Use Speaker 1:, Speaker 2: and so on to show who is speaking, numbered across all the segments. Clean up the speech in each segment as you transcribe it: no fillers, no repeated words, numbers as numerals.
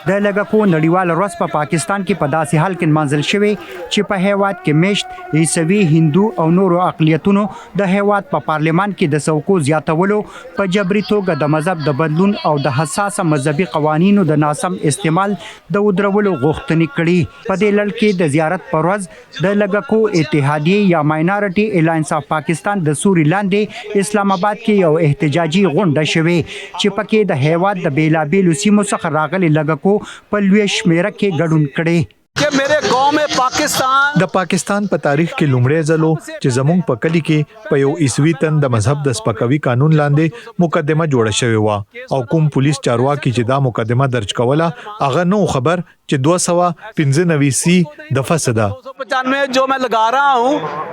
Speaker 1: د لږکو نړیواله ورځ په پاکستان کې په داسې حال کې منځل شوې چې په هیواد کې میشت عیسوي هندو او نورو اقلیتونو د هیواد په پارلمان کې د څوکو زیاتولو په جبري توګه د مذهب د بدلون او د حساسه مذهبي قوانینو د ناسم استعمال د ودرولو غوښتنې کړي. په دې لړ کې د زیارت پر ورځ د لږکو اتحادیې یا ماینارټي الاینس اف پاکستان د سوري لاندې اسلام آباد کې یو احتجاجي غونډه شوې چې پکې د هیواد د بیلابیلو سیمو څخه راغلي لږکو په لوی شمیره کې ګډون کړي.
Speaker 2: कि मेरे गांव में पाकिस्तान
Speaker 3: د پاکستان په تاریخ کې لومړی ځلو چې زموږ په کلی کې په یو عیسوي تن د مذهب د سپکوي قانون لاندې مقدمه جوړه شوې و او کوم پولیس چارواکي چې دا مقدمه درج کوله هغه نو خبر چې 295 دفعه صدا
Speaker 2: 295 जो मैं लगा रहा हूं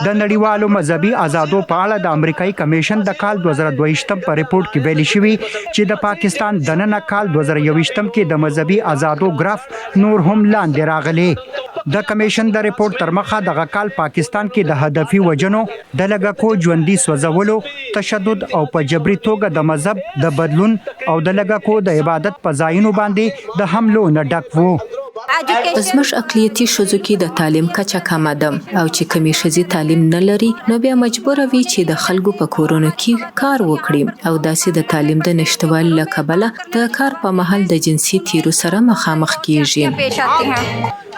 Speaker 1: د نړیوالو مذهبي آزادو په اړه د امریکایي کمیشن د کال 2022 په ریپورت کې ویلي شوی چې د پاکستان د نن کال 2021 کې د مذهبي آزادو ګراف نور هم لاندې راغلي. د کمیشن د ریپورت تر مخه د کال پاکستان کې د هدفي وجنو د لږکو ژوندۍ سوځولو تشدد او په جبري توګه د مذهب د بدلون او د لږکو د عبادت په ځایونو باندې د حملو نه ډک وو.
Speaker 4: زموږ اقلیتي ښځو کې د تعلیم کچه کمه ده او چې کمی ښځې تعلیم نه لري نو بیا مجبوره وي چې د خلکو په کورونو کې کار وکړي او داسې د تعلیم د نشټوالي له کبله د کار په مهال د جنسي تیرو سره مخامخ کیږي.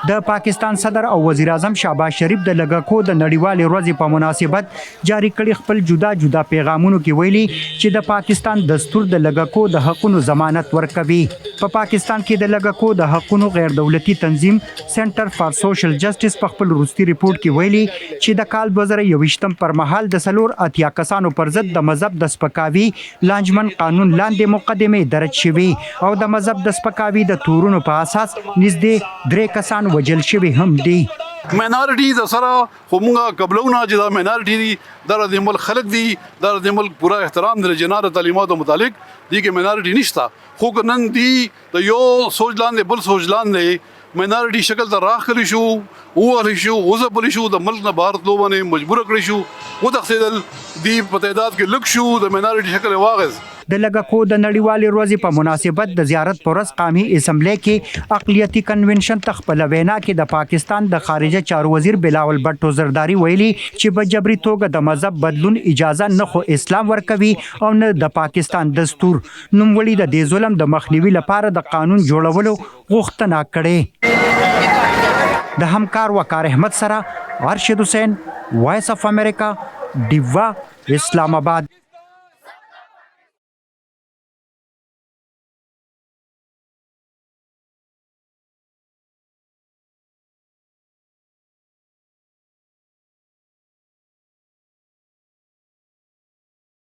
Speaker 1: د پاکستان صدر او وزیر اعظم شهباز شریف د لږکو د نړیوالې ورځې په مناسبت جاری کړي خپل جدا جدا پیغامونو کې ویلي چې د پاکستان دستور د لږکو د حقونو ضمانت ورکوي. په پاکستان کې د لږکو د حقونو غیر دولتي تنظیم سنټر فار سوشل جسټس په خپل وروستي ریپورت کې ویلي چې د کال 2021 پر مهال د 4 کسانو پر ضد د مذهب د سپکاوي لانجمن قانون لاندې مقدمه درج شوې او د مذهب د سپکاوي د تورونو په اساس نږدې 3 کسان وجل شوی هم دي.
Speaker 5: ماینارټي د سره همغه قبلونه چې دا ماینارټي دي د ملک خلک دي د ملک پورا احترام د جنار تعلیمات متعلق دي کې ماینارټي نشته خو نن دي د یو سوچ لاندې بل سوچ لاندې ماینارټي شکل ته راخلی شو او شو وزبل شو د ملک نه بهر تلو باندې مجبور کړی شو و تخصیدل دی په تعداد کې لږ شو د ماینارټي شکل واغز.
Speaker 1: د لږکو د نړیوالې ورځې په مناسبت د زیارت پر ورځ قومي اسمبلی کې اقلیتي کنونشن ته خپل وینا کې د پاکستان د خارجه چارو وزیر بلاول بټو زرداری ویلي چې په جبري توګه د مذهب بدلون اجازه نه خو اسلام ورکوي او نه د پاکستان دستور. نوموړي د دې ظلم د مخنیوي لپاره د قانون جوړولو غوښتنه کړې. د همکار وقار احمد سره ارشد حسین وایس اف امریکا ډیوا اسلام آباد.